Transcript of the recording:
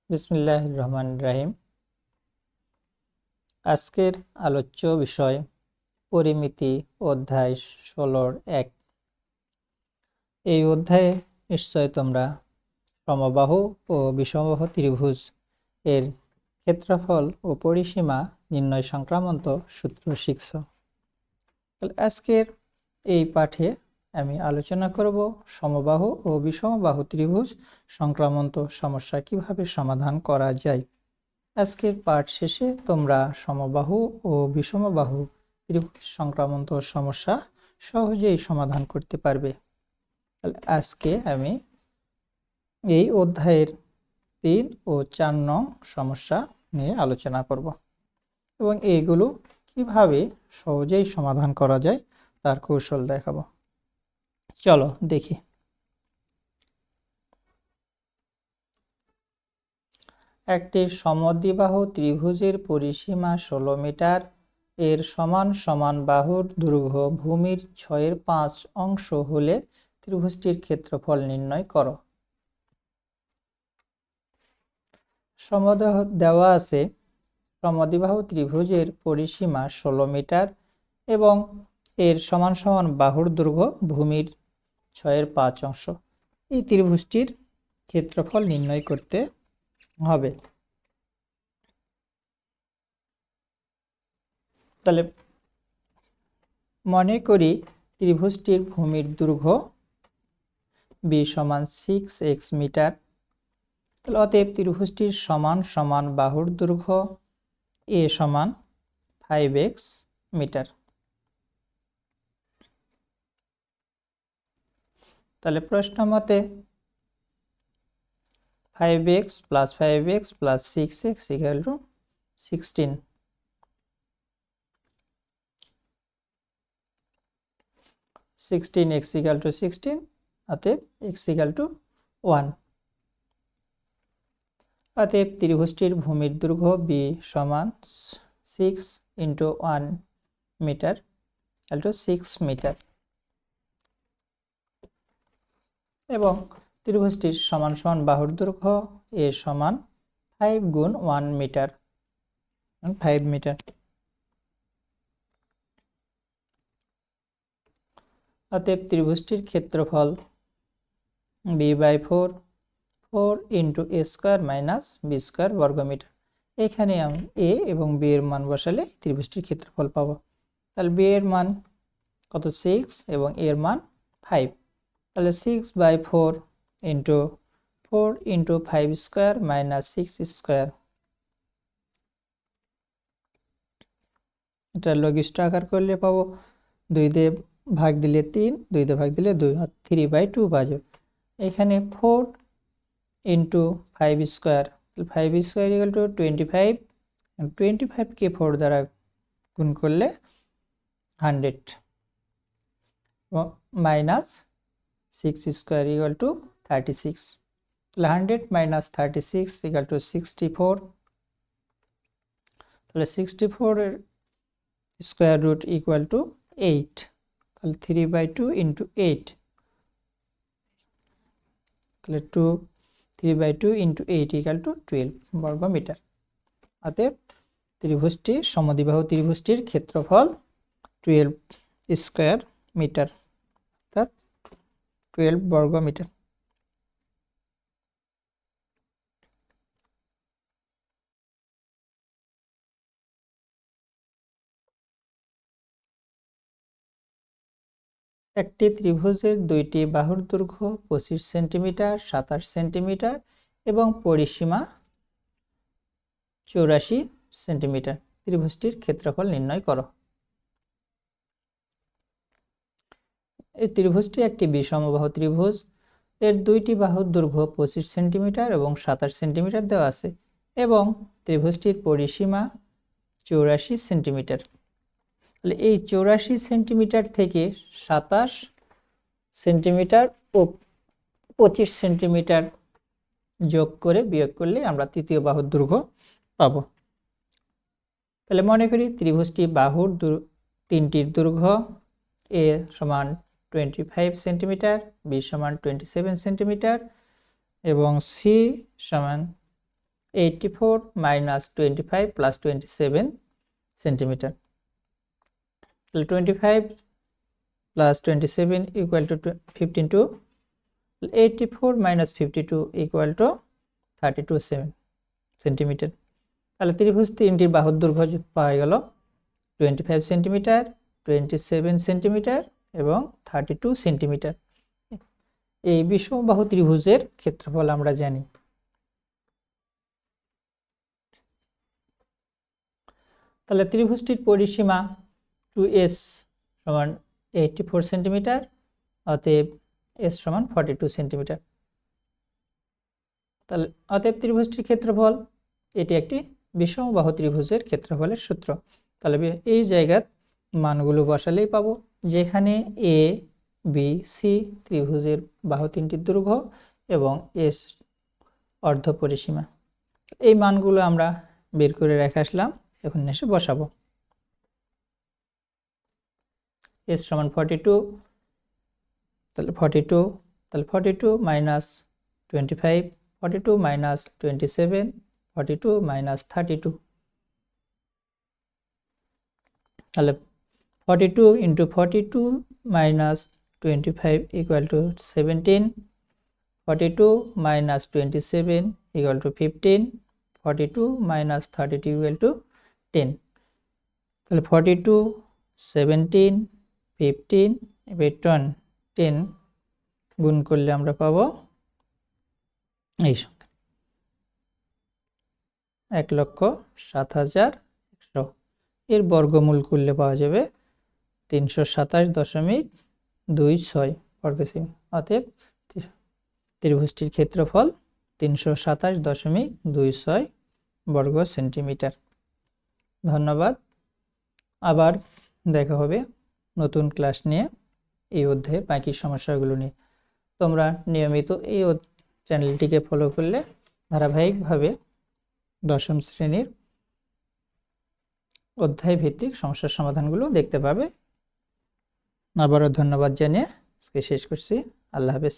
বিসমিল্লাহির রহমানির রহিম। আজকের আলোচ্য বিষয় পরিমিতি অধ্যায় 16-র 1। এই অধ্যায়ে নিশ্চয় তোমরা সমবাহু ও বিষমবাহু ত্রিভুজ এর ক্ষেত্রফল ও পরিসীমা নির্ণয় সংক্রান্ত সূত্র শিখছ। আজকের এই পাঠে আমি আলোচনা করব সমবাহু ও বিষমবাহু ত্রিভুজ সংক্রান্ত সমস্যা কিভাবে সমাধান করা যায়। আজকের পাঠ শেষে তোমরা সমবাহু ও বিষমবাহু ত্রিভুজ সংক্রান্ত সমস্যা সহজেই সমাধান করতে পারবে। আজকে আমি এই অধ্যায়ের 3 ও 4 নং সমস্যা নিয়ে আলোচনা করব এবং এইগুলো কিভাবে সহজেই সমাধান করা যায় তার কৌশল দেখাবো। চলো দেখি। একটি সমদ্বিবাহু ত্রিভুজের পরিসীমা 16 মিটার, এর সমান সমান বাহুর দৈর্ঘ্য ভূমির 6/5 অংশ হলে ত্রিভুজটির ক্ষেত্রফল নির্ণয় করো। দেওয়া আছে সমদ্বিবাহু ত্রিভুজের পরিসীমা 16 মিটার এবং এর সমান সমান বাহুর দৈর্ঘ্য ভূমির 6/5 অংশ। এই ত্রিভুজটির ক্ষেত্রফল নির্ণয় করতে হবে। তাহলে মনে করি ত্রিভুজটির ভূমির দৈর্ঘ্য b সমান 6x মিটার। তাহলে অতএব ত্রিভুজটির সমান সমান বাহুর দৈর্ঘ্য a সমান 5x মিটার। তাহলে প্রশ্ন মতে 5x plus 5x plus 6x equal to 16। 16x equal to 16, অতএব x equal to 1। অতএব ত্রিভুজটির ভূমির দৈর্ঘ্য b সমান 6 into 1 metre equal to 6 metre এবং ত্রিভুজটির সমান সমান বাহুর দৈর্ঘ্য a সমান 5 গুণ 1 মিটার, 5 মিটার। অতএব ত্রিভুজটির ক্ষেত্রফল b/4 4 into a square minus b square বর্গমিটার। এখানে আমি a এবং b এর মান বসালে ত্রিভুজটির ক্ষেত্রফল পাবো। তাহলে b এর মান কত 6 এবং a এর মান 5। তাহলে 6/4 into 4 into 5 square minus 6 square, এটা লঘিষ্ঠ আকার করলে পাবো 2 দিয়ে ভাগ দিলে 3, 2 দিয়ে ভাগ দিলে 2, 3/2 বাজে। এখানে 4 into 5 square, 5 square equal to 25, 25 কে 4 দ্বারা গুণ করলে 100 minus 6 square equal to 36। 100 minus 36 equal to 64। তাহলে 64 এর স্কয়ার রুট ইকুয়াল টু 8। তাহলে 3/2 ইন্টু 8, তাহলে 3/2 ইন্টু 8 ইকুয়াল টু 12 বর্গ মিটার। অতএব ত্রিভুজটি সমদ্বিবাহু ত্রিভুজটির ক্ষেত্রফল 12 স্কয়ার মিটার, অর্থাৎ 12 বর্গ মিটার। একটি ত্রিভুজের দুইটি বাহুর দৈর্ঘ্য 25 সেন্টিমিটার, 27 সেন্টিমিটার এবং পরিসীমা 84 সেন্টিমিটার। ত্রিভুজটির ক্ষেত্রফল নির্ণয় করো। এই ত্রিভুজটি একটি বিষমবাহু ত্রিভুজ। এর দুইটি বাহুর দৈর্ঘ্য 25 সেন্টিমিটার এবং 27 সেন্টিমিটার দেওয়া আছে এবং ত্রিভুজটির পরিসীমা 84 সেন্টিমিটার। তাহলে এই 84 সেন্টিমিটার থেকে 27 সেন্টিমিটার ও 25 সেন্টিমিটার যোগ করে বিয়োগ করলে আমরা তৃতীয় বাহুর দৈর্ঘ্য পাবো। তাহলে মনে করি ত্রিভুজটি বাহুর তিনটির দৈর্ঘ্য a সমান 25 সেন্টিমিটার, b সমান 27 সেন্টিমিটার এবং c সমান 84 মাইনাস 25 প্লাস 27 সেন্টিমিটার। তাহলে 25 plus 27 equal to 52, 84 minus 52 equal to 32 centimetre. তাহলে ত্রিভুজ তিনটির বাহুর দৈর্ঘ্য পাওয়া গেল 25 সেন্টিমিটার, 27 সেন্টিমিটার এবং 32 সেন্টিমিটার। এই বিষমবাহু ত্রিভুজের ক্ষেত্রফল আমরা জানি। তাহলে ত্রিভুজটির পরিসীমা 2s সমান 84 সেন্টিমিটার, অতএব s সমান 42 সেন্টিমিটার। তাহলে অতএব ত্রিভুজটির ক্ষেত্রফল, এটি একটি বিষমবাহু ত্রিভুজের ক্ষেত্রফলের সূত্র। তাহলে এই জায়গার মানগুলো বসালেই পাবো, যেখানে এ বি সি ত্রিভুজের বাহু তিনটির দৈর্ঘ্য এবং এস অর্ধ পরিসীমা। এই মানগুলো আমরা বের করে রেখে আসলাম, এখন এসে বসাবো। এস সমান 42, তাহলে 42 মাইনাস 25, 42 মাইনাস 27, 42 মাইনাস 32। তাহলে 42 into 42 minus 25 equal to 17, 42 minus 27 equal to 15, 42 minus 32 equal to 10। তাহলে 42, 17, 15 এবার 10 গুণ করলে আমরা পাবো এই সংখ্যা 1,07,100। এর বর্গমূল করলে পাওয়া যাবে 327.26 বর্গ সেমি। অতএব ত্রিভুজটির ক্ষেত্রফল 327.26 বর্গ সেন্টিমিটার। ধন্যবাদ। আবার দেখা হবে নতুন ক্লাস নিয়ে, এই অধ্যায়ে বাকি সমস্যাগুলো নিয়ে। তোমরা নিয়মিত এই চ্যানেলটিকে ফলো করলে ধারাবাহিকভাবে দশম শ্রেণীর অধ্যায় ভিত্তিক সমস্যার সমাধানগুলো দেখতে পাবে। আবারও ধন্যবাদ জানিয়ে আজকে শেষ করছি। আল্লাহ হাফেজ।